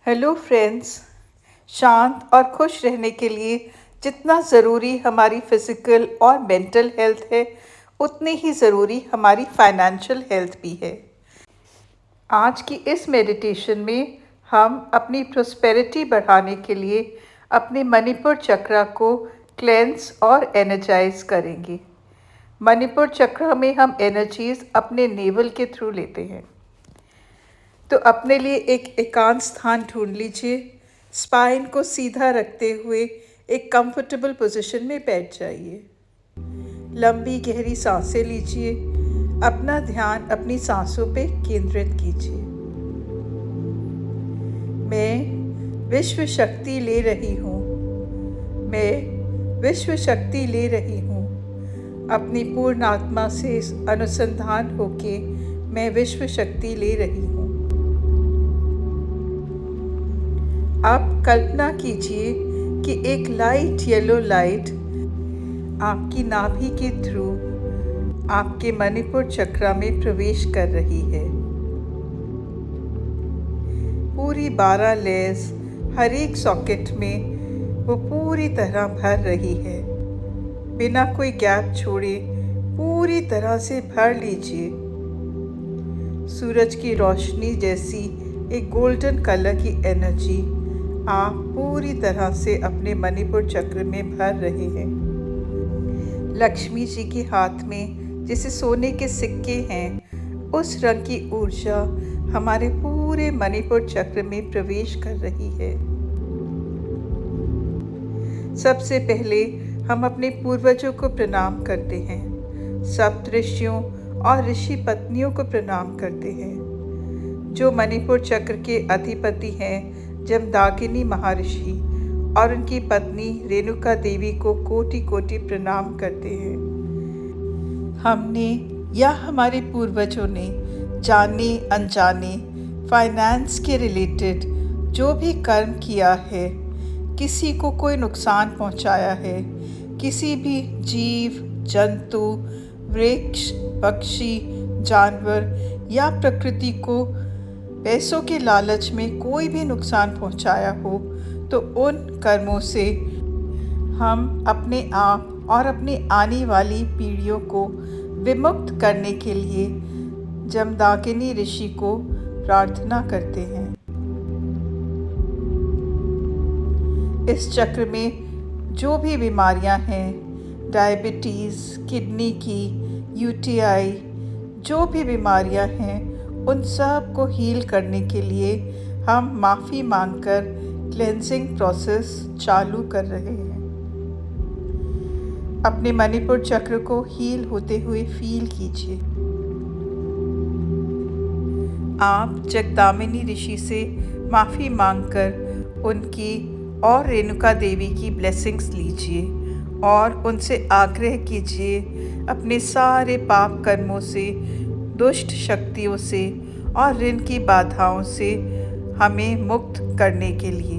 Hello friends. शांत और खुश रहने के लिए जितना ज़रूरी हमारी फिज़िकल और मेंटल हेल्थ है, उतनी ही ज़रूरी हमारी फाइनेंशियल हेल्थ भी है। आज की इस मेडिटेशन में हम अपनी प्रॉस्पेरिटी बढ़ाने के लिए अपने मणिपुर चक्र को क्लेंस और एनर्जाइज करेंगे। मणिपुर चक्र में हम एनर्जीज अपने नेवल के थ्रू लेते हैं। तो अपने लिए एक एकांत स्थान ढूंढ लीजिए। स्पाइन को सीधा रखते हुए एक कंफर्टेबल पोजीशन में बैठ जाइए। लंबी गहरी सांसें लीजिए। अपना ध्यान अपनी सांसों पे केंद्रित कीजिए। मैं विश्व शक्ति ले रही हूँ। मैं विश्व शक्ति ले रही हूँ। अपनी पूर्ण आत्मा से अनुसंधान होके मैं विश्व शक्ति ले रही हूँ। आप कल्पना कीजिए कि एक लाइट येलो लाइट आपकी नाभि के थ्रू आपके मणिपुर चक्र में प्रवेश कर रही है। पूरी 12 लेयर्स हर एक सॉकेट में वो पूरी तरह भर रही है। बिना कोई गैप छोड़े पूरी तरह से भर लीजिए। सूरज की रोशनी जैसी एक गोल्डन कलर की एनर्जी आप पूरी तरह से अपने मणिपुर चक्र में भर रहे हैं। लक्ष्मी जी के हाथ में जैसे सोने के सिक्के हैं, उस रंग की ऊर्जा हमारे पूरे मणिपुर चक्र में प्रवेश कर रही है। सबसे पहले हम अपने पूर्वजों को प्रणाम करते हैं। सप्त ऋषियों और ऋषि पत्नियों को प्रणाम करते हैं, जो मणिपुर चक्र के अधिपति हैं। जमदाकिनी महर्षि और उनकी पत्नी रेणुका देवी को कोटि कोटि प्रणाम करते हैं। हमने या हमारे पूर्वजों ने जाने अनजाने फाइनेंस के रिलेटेड जो भी कर्म किया है, किसी को कोई नुकसान पहुंचाया है, किसी भी जीव जंतु वृक्ष पक्षी जानवर या प्रकृति को पैसों के लालच में कोई भी नुकसान पहुंचाया हो, तो उन कर्मों से हम अपने आप और अपनी आने वाली पीढ़ियों को विमुक्त करने के लिए जमदाकिनी ऋषि को प्रार्थना करते हैं। इस चक्र में जो भी बीमारियां हैं, डायबिटीज़, किडनी की, यूटीआई, जो भी बीमारियां हैं, उन सब को हील करने के लिए हम माफ़ी मांगकर क्लेंजिंग प्रोसेस चालू कर रहे हैं। अपने मणिपुर चक्र को हील होते हुए फील कीजिए। आप जगदामिनी ऋषि से माफ़ी मांगकर उनकी और रेणुका देवी की ब्लेसिंग्स लीजिए और उनसे आग्रह कीजिए अपने सारे पाप कर्मों से, दुष्ट शक्तियों से और ऋण की बाधाओं से हमें मुक्त करने के लिए।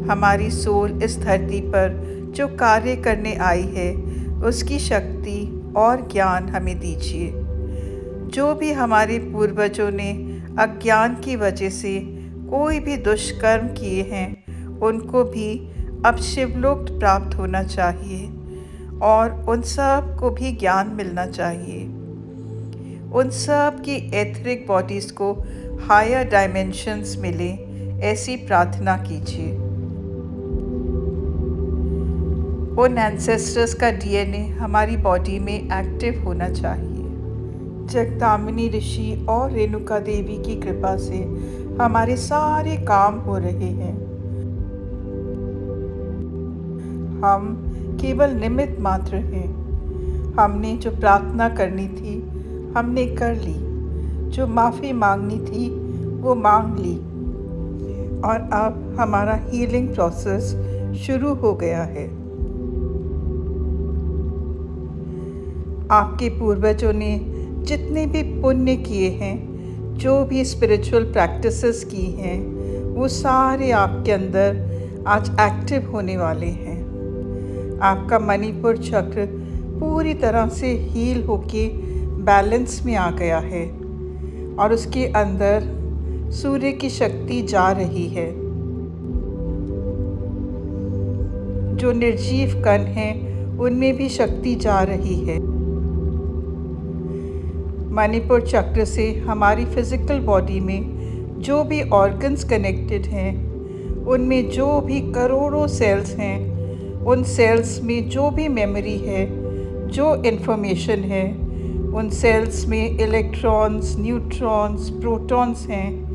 हमारी सोल इस धरती पर जो कार्य करने आई है, उसकी शक्ति और ज्ञान हमें दीजिए। जो भी हमारे पूर्वजों ने अज्ञान की वजह से कोई भी दुष्कर्म किए हैं, उनको भी अब शिवलोक प्राप्त होना चाहिए और उन सब को भी ज्ञान मिलना चाहिए। उन सब की एथरिक बॉडीज़ को हायर डायमेंशंस मिले, ऐसी प्रार्थना कीजिए। उन एंसेस्टर्स का डीएनए हमारी बॉडी में एक्टिव होना चाहिए। जगदामिनी ऋषि और रेणुका देवी की कृपा से हमारे सारे काम हो रहे हैं। हम केवल निमित्त मात्र हैं। हमने जो प्रार्थना करनी थी हमने कर ली, जो माफ़ी मांगनी थी वो मांग ली, और अब हमारा हीलिंग प्रोसेस शुरू हो गया है। आपके पूर्वजों ने जितने भी पुण्य किए हैं, जो भी स्पिरिचुअल प्रैक्टिसेस की हैं, वो सारे आपके अंदर आज एक्टिव होने वाले हैं। आपका मणिपुर चक्र पूरी तरह से हील होके बैलेंस में आ गया है और उसके अंदर सूर्य की शक्ति जा रही है। जो निर्जीव कण हैं उनमें भी शक्ति जा रही है। मणिपुर चक्र से हमारी फिजिकल बॉडी में जो भी ऑर्गन्स कनेक्टेड हैं, उनमें जो भी करोड़ों सेल्स हैं, उन सेल्स में जो भी मेमोरी है, जो इन्फॉर्मेशन है, उन सेल्स में इलेक्ट्रॉन्स, न्यूट्रॉन्स, प्रोटॉन्स हैं,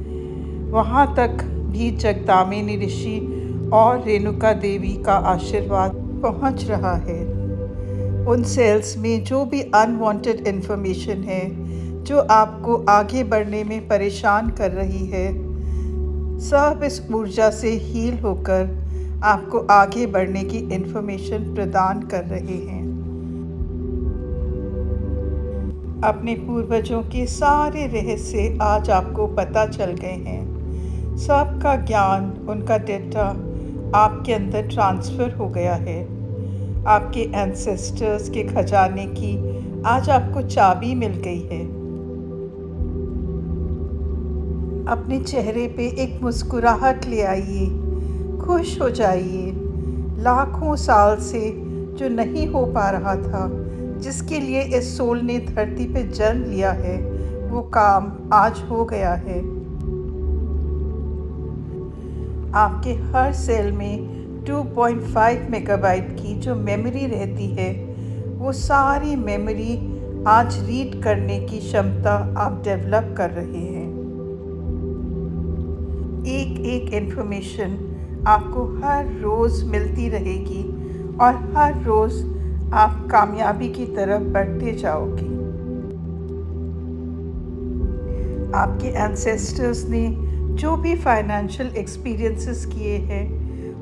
वहाँ तक भी जगदामिनी ऋषि और रेणुका देवी का आशीर्वाद पहुँच रहा है। उन सेल्स में जो भी अनवांटेड इन्फॉर्मेशन है, जो आपको आगे बढ़ने में परेशान कर रही है, सब इस ऊर्जा से हील होकर आपको आगे बढ़ने की इन्फॉर्मेशन प्रदान कर रहे हैं। अपने पूर्वजों के सारे रहस्य आज आपको पता चल गए हैं। सबका ज्ञान, उनका डेटा आपके अंदर ट्रांसफ़र हो गया है। आपके एंसेस्टर्स के खजाने की आज आपको चाबी मिल गई है। अपने चेहरे पे एक मुस्कुराहट ले आइए, खुश हो जाइए। लाखों साल से जो नहीं हो पा रहा था, जिसके लिए इस सोल ने धरती पे जन्म लिया है, वो काम आज हो गया है। आपके हर सेल में 2.5 मेगाबाइट की जो मेमोरी रहती है, वो सारी मेमोरी आज रीड करने की क्षमता आप डेवलप कर रहे हैं। एक एक इन्फॉर्मेशन आपको हर रोज़ मिलती रहेगी और हर रोज़ आप कामयाबी की तरफ बढ़ते जाओगे। आपके एंसेस्टर्स ने जो भी फाइनेंशियल एक्सपीरियंसेस किए हैं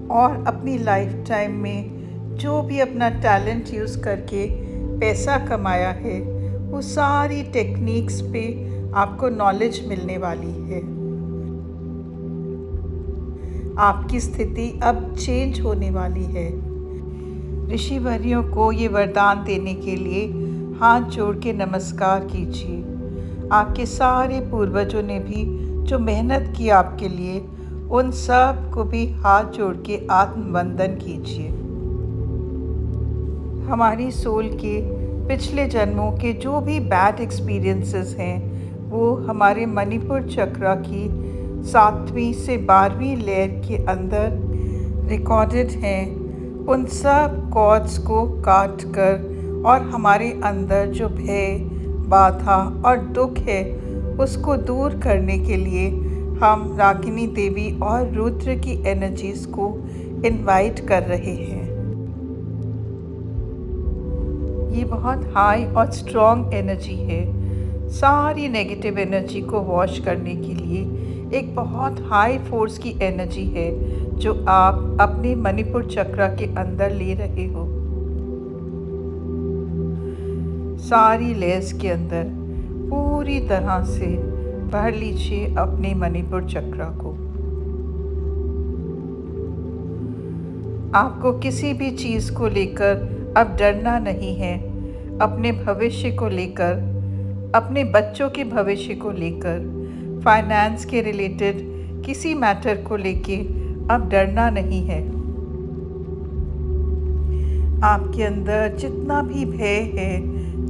और अपनी लाइफ टाइम में जो भी अपना टैलेंट यूज़ करके पैसा कमाया है, वो सारी टेक्निक्स पे आपको नॉलेज मिलने वाली है। आपकी स्थिति अब चेंज होने वाली है। ऋषिवर्यों को ये वरदान देने के लिए हाथ जोड़ के नमस्कार कीजिए। आपके सारे पूर्वजों ने भी जो मेहनत की आपके लिए, उन सब को भी हाथ जोड़ के आत्मवंदन कीजिए। हमारी सोल के पिछले जन्मों के जो भी बैड एक्सपीरियंसेस हैं, वो हमारे मणिपुर चक्र की 7वीं से 12वीं लेयर के अंदर रिकॉर्डेड हैं। उन सब कॉर्ड्स को काट कर और हमारे अंदर जो भय, बाधा और दुख है, उसको दूर करने के लिए हम रागिनी देवी और रुद्र की एनर्जीज़ को इनवाइट कर रहे हैं। ये बहुत हाई और स्ट्रॉन्ग एनर्जी है। सारी नेगेटिव एनर्जी को वॉश करने के लिए एक बहुत हाई फोर्स की एनर्जी है, जो आप अपने मणिपुर चक्र के अंदर ले रहे हो। सारी लेयर्स के अंदर पूरी तरह से भर लीजिए अपने मणिपुर चक्र को। आपको किसी भी चीज़ को लेकर अब डरना नहीं है। अपने भविष्य को लेकर, अपने बच्चों के भविष्य को लेकर, फाइनेंस के रिलेटेड किसी मैटर को लेके अब डरना नहीं है। आपके अंदर जितना भी भय है,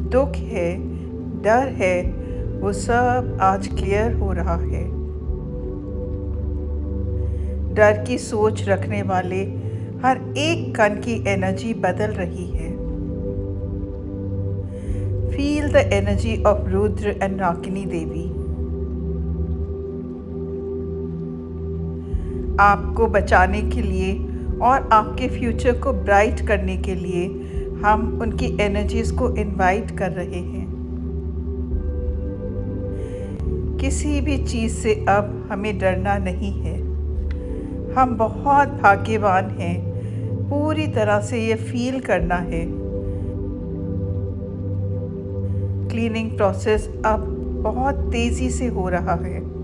दुख है, डर है, वो सब आज क्लियर हो रहा है। डर की सोच रखने वाले हर एक कण की एनर्जी बदल रही है। Feel the energy of Rudra and Ragini Devi. आपको बचाने के लिए और आपके फ्यूचर को ब्राइट करने के लिए हम उनकी एनर्जीज़ को इनवाइट कर रहे हैं। किसी भी चीज़ से अब हमें डरना नहीं है। हम बहुत भाग्यवान हैं। पूरी तरह से ये फील करना है। क्लीनिंग प्रोसेस अब बहुत तेज़ी से हो रहा है।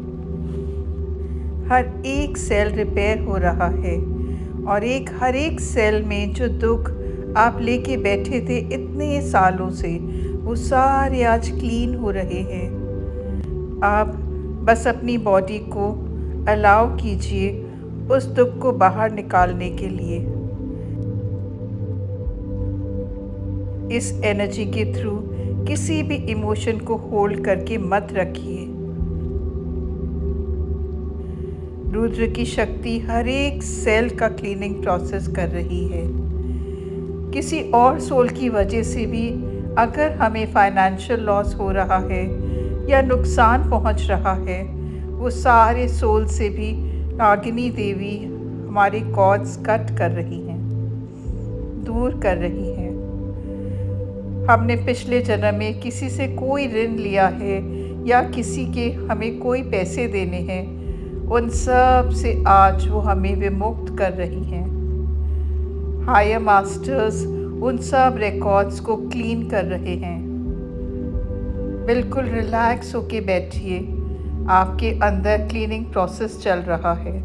हर एक सेल रिपेयर हो रहा है और हर एक सेल में जो दुख आप लेके बैठे थे इतने सालों से, वो सारे आज क्लीन हो रहे हैं। आप बस अपनी बॉडी को अलाउ कीजिए उस दुख को बाहर निकालने के लिए। इस एनर्जी के थ्रू किसी भी इमोशन को होल्ड करके मत रखिए। रुद्र की शक्ति हर एक सेल का क्लीनिंग प्रोसेस कर रही है। किसी और सोल की वजह से भी अगर हमें फाइनेंशियल लॉस हो रहा है या नुकसान पहुंच रहा है, वो सारे सोल से भी नागिनी देवी हमारे कॉर्ड्स कट कर रही हैं, दूर कर रही हैं। हमने पिछले जन्म में किसी से कोई ऋण लिया है या किसी के हमें कोई पैसे देने हैं, उन सब से आज वो हमें विमुक्त कर रही हैं। हायर मास्टर्स उन सब रिकॉर्ड्स को क्लीन कर रहे हैं। बिल्कुल रिलैक्स होके बैठिए, आपके अंदर क्लीनिंग प्रोसेस चल रहा है।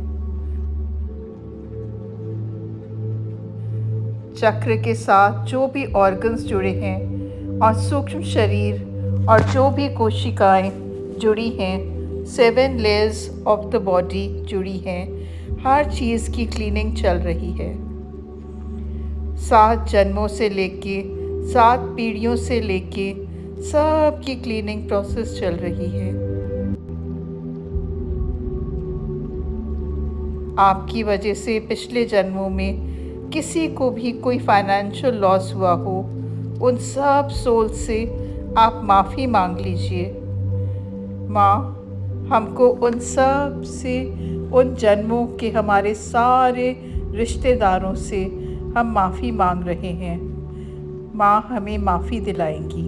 चक्र के साथ जो भी ऑर्गन्स जुड़े हैं और सूक्ष्म शरीर और जो भी कोशिकाएं जुड़ी हैं, 7 लेयर्स ऑफ द बॉडी जुड़ी हैं, हर चीज़ की क्लीनिंग चल रही है। 7 जन्मों से लेके 7 पीढ़ियों से लेके सब की क्लीनिंग प्रोसेस चल रही है। आपकी वजह से पिछले जन्मों में किसी को भी कोई फाइनेंशियल लॉस हुआ हो, उन सब सोल से आप माफ़ी मांग लीजिए। माँ, हमको उन सब से, उन जन्मों के हमारे सारे रिश्तेदारों से हम माफ़ी मांग रहे हैं। माँ हमें माफ़ी दिलाएंगी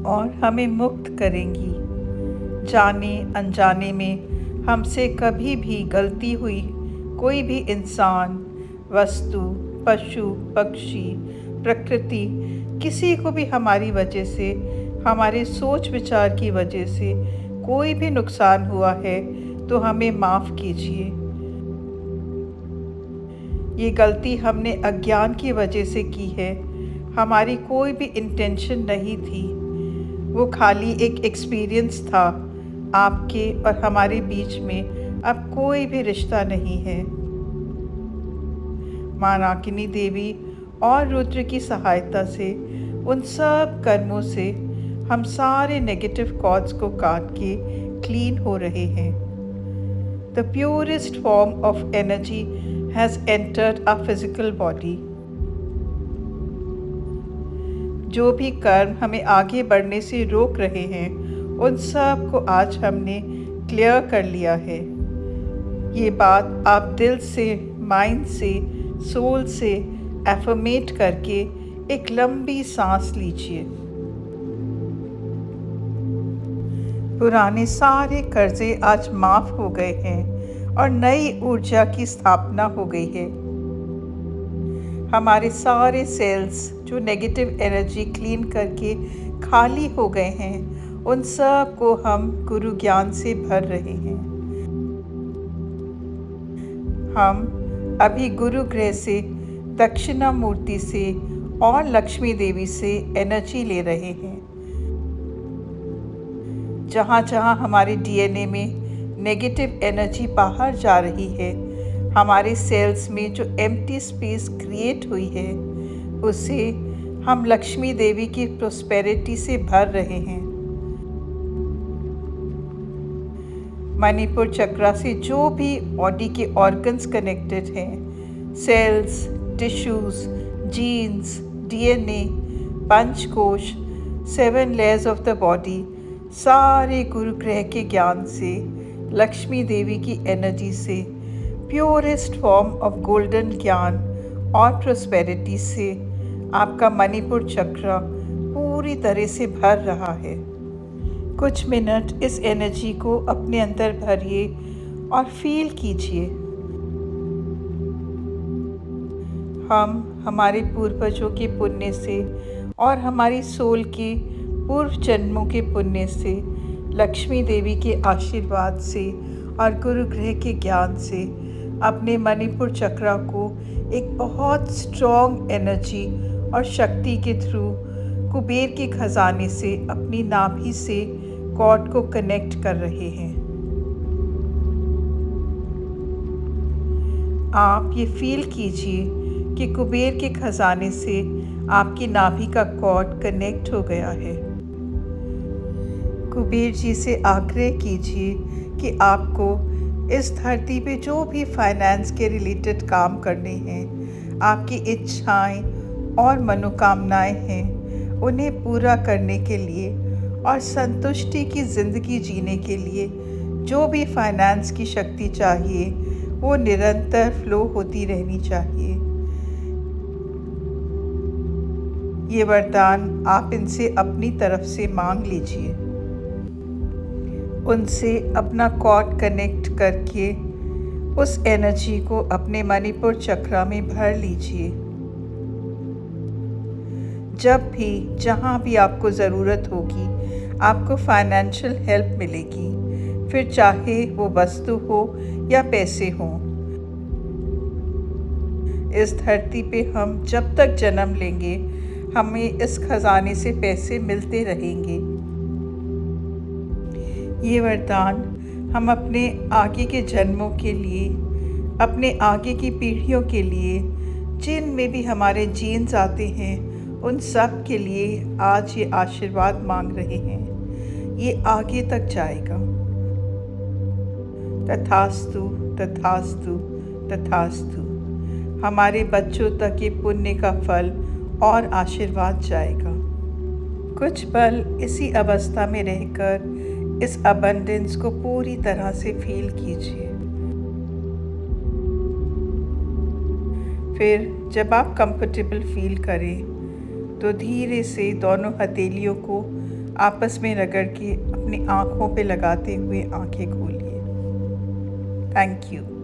और हमें मुक्त करेंगी। जाने अनजाने में हमसे कभी भी गलती हुई, कोई भी इंसान, वस्तु, पशु, पक्षी, प्रकृति, किसी को भी हमारी वजह से, हमारे सोच विचार की वजह से कोई भी नुकसान हुआ है तो हमें माफ़ कीजिए। ये गलती हमने अज्ञान की वजह से की है, हमारी कोई भी इंटेंशन नहीं थी। वो खाली एक एक्सपीरियंस था। आपके और हमारे बीच में अब कोई भी रिश्ता नहीं है। माँ नागिनी देवी और रुद्र की सहायता से उन सब कर्मों से हम सारे नेगेटिव कॉर्ड्स को काट के क्लीन हो रहे हैं। The purest form of energy has entered a physical body. जो भी कर्म हमें आगे बढ़ने से रोक रहे हैं, उन सब को आज हमने क्लियर कर लिया है। ये बात आप दिल से, माइंड से, सोल से एफर्मेट करके एक लंबी सांस लीजिए। पुराने सारे कर्जे आज माफ़ हो गए हैं और नई ऊर्जा की स्थापना हो गई है। हमारे सारे सेल्स जो नेगेटिव एनर्जी क्लीन करके खाली हो गए हैं, उन सब को हम गुरु ज्ञान से भर रहे हैं। हम अभी गुरु ग्रह से, दक्षिणामूर्ति से और लक्ष्मी देवी से एनर्जी ले रहे हैं। जहाँ जहाँ हमारे डीएनए में नेगेटिव एनर्जी बाहर जा रही है, हमारे सेल्स में जो एम्प्टी स्पेस क्रिएट हुई है, उसे हम लक्ष्मी देवी की प्रोस्पेरिटी से भर रहे हैं। मणिपुर चक्रा से जो भी बॉडी के ऑर्गन्स कनेक्टेड हैं, सेल्स, टिश्यूज, जीन्स, डीएनए, पंचकोश, 7 लेयर्स ऑफ द बॉडी, सारे गुरु ग्रह के ज्ञान से, लक्ष्मी देवी की एनर्जी से, प्योरेस्ट फॉर्म ऑफ गोल्डन ज्ञान और प्रोस्पेरिटी से आपका मणिपुर चक्र पूरी तरह से भर रहा है। कुछ मिनट इस एनर्जी को अपने अंदर भरिए और फील कीजिए। हम हमारे पूर्वजों के पुण्य से और हमारी सोल के पूर्व जन्मों के पुण्य से, लक्ष्मी देवी के आशीर्वाद से और गुरु ग्रह के ज्ञान से अपने मणिपुर चक्र को एक बहुत स्ट्रॉन्ग एनर्जी और शक्ति के थ्रू कुबेर के खजाने से, अपनी नाभि से कॉर्ड को कनेक्ट कर रहे हैं। आप ये फील कीजिए कि कुबेर के खजाने से आपकी नाभि का कॉर्ड कनेक्ट हो गया है। कुबेर जी से आग्रह कीजिए कि आपको इस धरती पे जो भी फाइनेंस के रिलेटेड काम करने हैं, आपकी इच्छाएं और मनोकामनाएं हैं, उन्हें पूरा करने के लिए और संतुष्टि की ज़िंदगी जीने के लिए जो भी फाइनेंस की शक्ति चाहिए वो निरंतर फ्लो होती रहनी चाहिए। ये वरदान आप इनसे अपनी तरफ से मांग लीजिए। उनसे अपना कॉर्ड कनेक्ट करके उस एनर्जी को अपने मणिपुर चक्र में भर लीजिए। जब भी जहाँ भी आपको ज़रूरत होगी, आपको फाइनेंशियल हेल्प मिलेगी, फिर चाहे वो वस्तु हो या पैसे हों। इस धरती पे हम जब तक जन्म लेंगे, हमें इस खजाने से पैसे मिलते रहेंगे। ये वरदान हम अपने आगे के जन्मों के लिए, अपने आगे की पीढ़ियों के लिए, जिन में भी हमारे जीन्स आते हैं, उन सब के लिए आज ये आशीर्वाद मांग रहे हैं। ये आगे तक जाएगा। तथास्तु, तथास्तु, तथास्तु। हमारे बच्चों तक ये पुण्य का फल और आशीर्वाद जाएगा। कुछ पल इसी अवस्था में रहकर इस अबंडेंस को पूरी तरह से फील कीजिए। फिर जब आप कंफर्टेबल फील करें तो धीरे से दोनों हथेलियों को आपस में रगड़ के अपनी आँखों पे लगाते हुए आंखें खोलिए। Thank you.